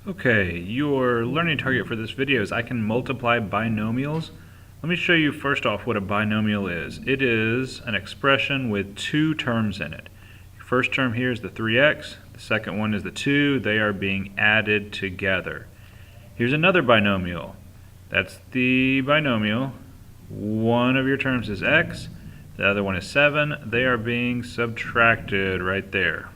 Okay, your learning target for this video is I can multiply binomials. Let me show you first off what a binomial is. It is an expression with two terms in it. First term here is the 3x, the second one is the 2. They are being added together. Here's another binomial. That's the binomial. One of your terms is x, the other one is 7. They are being subtracted right there.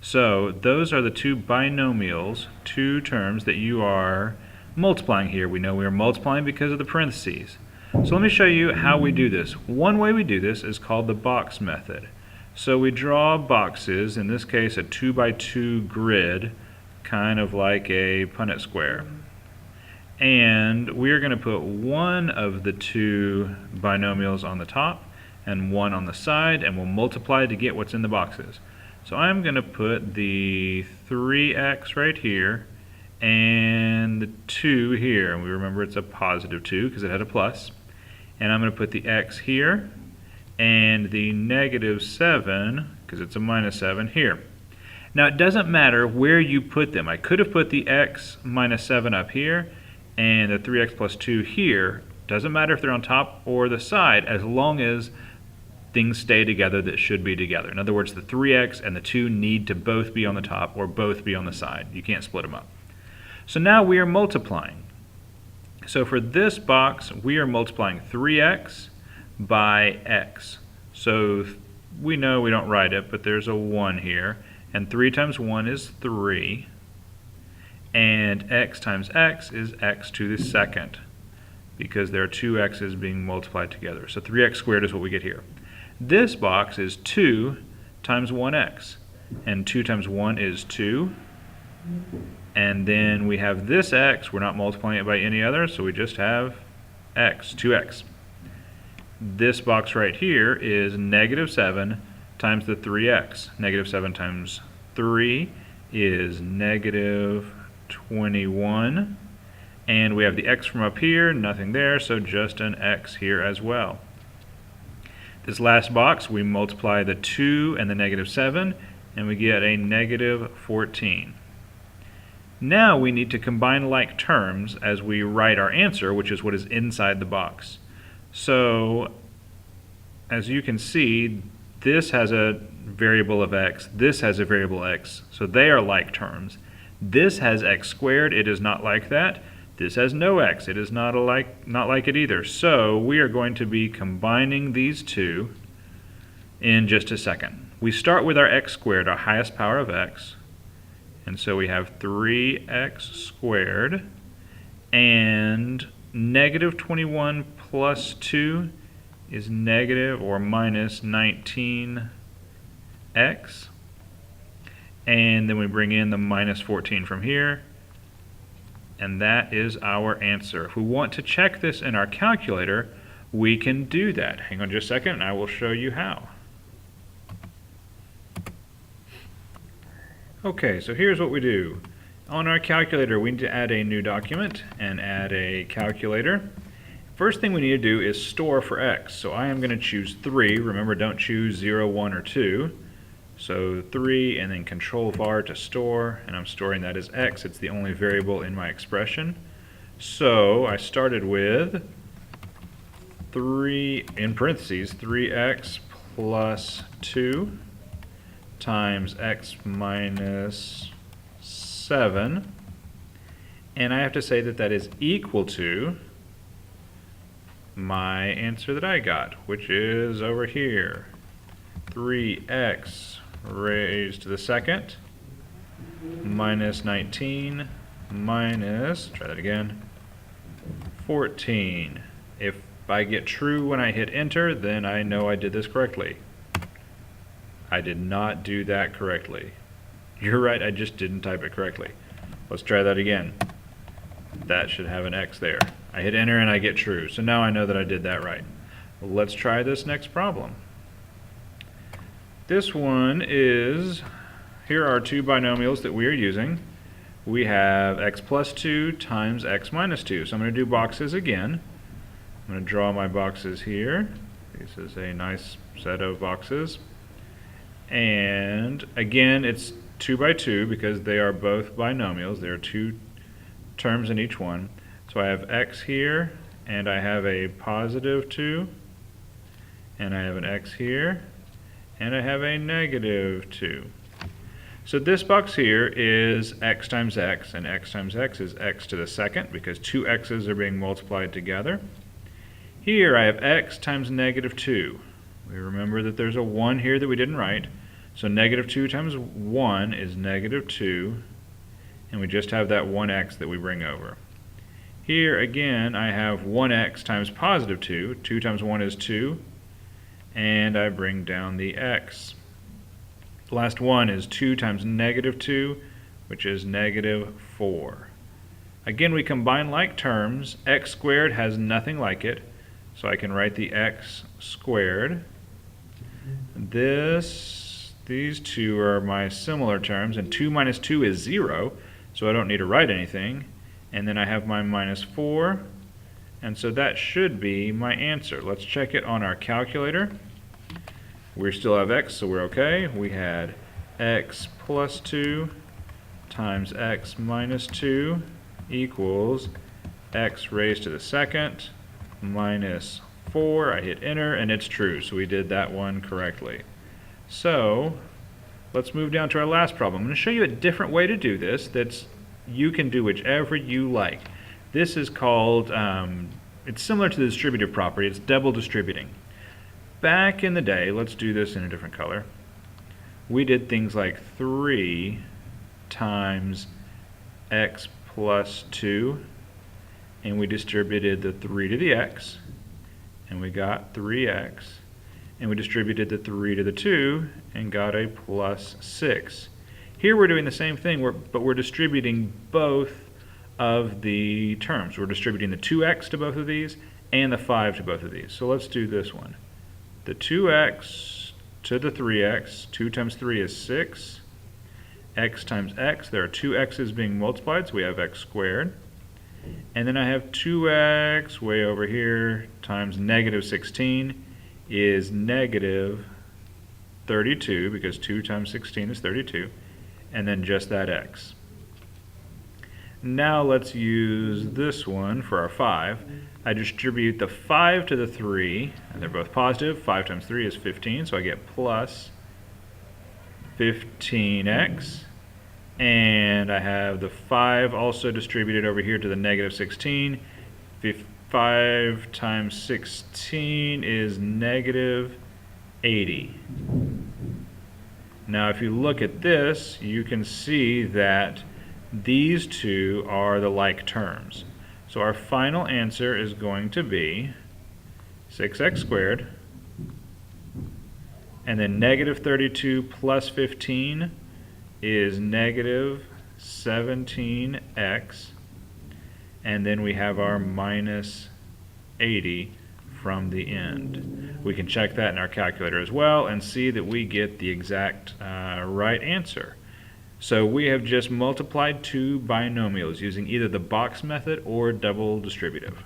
So those are the two binomials, two terms that you are multiplying here. We know we are multiplying because of the parentheses. So let me show you how we do this. One way we do this is called the box method. So we draw boxes, in this case a 2 by 2 grid, kind of like a Punnett square. And we are going to put one of the two binomials on the top and one on the side, and we'll multiply to get what's in the boxes. So I'm going to put the 3x right here and the 2 here. And we remember it's a positive 2 because it had a plus. And I'm going to put the x here and the negative 7 because it's a minus 7 here. Now it doesn't matter where you put them. I could have put the x minus 7 up here and the 3x plus 2 here. Doesn't matter if they're on top or the side as long as things stay together that should be together. In other words, the 3x and the 2 need to both be on the top or both be on the side. You can't split them up. So now we are multiplying. So for this box, we are multiplying 3x by x. So we know we don't write it, but there's a 1 here. And 3 times 1 is 3. And x times x is x to the second, because there are two x's being multiplied together. So 3x squared is what we get here. This box is 2 times 1x, and 2 times 1 is 2. And then we have this x, we're not multiplying it by any other, so we just have x, 2x. This box right here is negative 7 times the 3x. Negative 7 times 3 is negative 21. And we have the x from up here, nothing there, so just an x here as well. This last box, we multiply the 2 and the negative 7, and we get a negative 14. Now we need to combine like terms as we write our answer, which is what is inside the box. So, as you can see, this has a variable of x, this has a variable x, so they are like terms. This has x squared, it is not like that. This has no x, it is not like it either. So we are going to be combining these two in just a second. We start with our x squared, our highest power of x. And so we have 3x squared, and negative 21 plus 2 is negative or minus 19x. And then we bring in the minus 14 from here. And that is our answer. If we want to check this in our calculator, we can do that. Hang on just a second and I will show you how. Okay, so here's what we do. On our calculator, we need to add a new document and add a calculator. First thing we need to do is store for x. So I am going to choose 3. Remember, don't choose 0, 1, or 2. So 3 and then Control-var to store, and I'm storing that as x. It's the only variable in my expression. So I started with 3, in parentheses, 3x plus 2 times x minus 7. And I have to say that that is equal to my answer that I got, which is over here. 3x raised to the second minus 19 minus, try that again, 14. If I get true when I hit enter, then I know I did this correctly. I did not do that correctly. You're right, I just didn't type it correctly. Let's try that again. That should have an x there. I hit enter and I get true, so now I know that I did that right. Well, let's try this next problem. This one is, here are two binomials that we are using. We have x plus 2 times x minus 2. So I'm going to do boxes again. I'm going to draw my boxes here. This is a nice set of boxes. And again, it's 2 by 2 because they are both binomials. There are two terms in each one. So I have x here, and I have a positive 2, and I have an x here, and I have a negative 2. So this box here is x times x, and x times x is x to the second because two x's are being multiplied together. Here I have x times negative 2. We remember that there's a 1 here that we didn't write. So negative 2 times 1 is negative 2, and we just have that 1x that we bring over. Here again I have 1x times positive 2. 2 times 1 is 2, and I bring down the x. The last one is 2 times negative 2, which is negative 4. Again, we combine like terms. X squared has nothing like it, so I can write the x squared. These two are my similar terms, and 2 minus 2 is 0, so I don't need to write anything. And then I have my minus 4, and so that should be my answer. Let's check it on our calculator. We still have x, so we're okay. We had x plus 2 times x minus 2 equals x raised to the second minus 4. I hit enter, and it's true, so we did that one correctly. So let's move down to our last problem. I'm going to show you a different way to do this. You can do whichever you like. This is called, it's similar to the distributive property. It's double distributing. Back in the day, let's do this in a different color, we did things like 3 times x plus 2, and we distributed the 3 to the x, and we got 3x, and we distributed the 3 to the 2, and got a plus 6. Here we're doing the same thing, but we're distributing both of the terms. We're distributing the 2x to both of these, and the 5 to both of these. So let's do this one. The 2x to the 3x, 2 times 3 is 6. X times x, there are two x's being multiplied, so we have x squared. And then I have 2x way over here times negative 16 is negative 32, because 2 times 16 is 32, and then just that x. Now let's use this one for our 5. I distribute the 5 to the 3, and they're both positive. 5 times 3 is 15, so I get plus 15x. And I have the 5 also distributed over here to the negative 16. 5 times 16 is negative 80. Now if you look at this, you can see that these two are the like terms. So our final answer is going to be 6x squared, and then negative 32 plus 15 is negative 17x, and then we have our minus 80 from the end. We can check that in our calculator as well and see that we get the exact right answer. So we have just multiplied two binomials using either the box method or double distributive.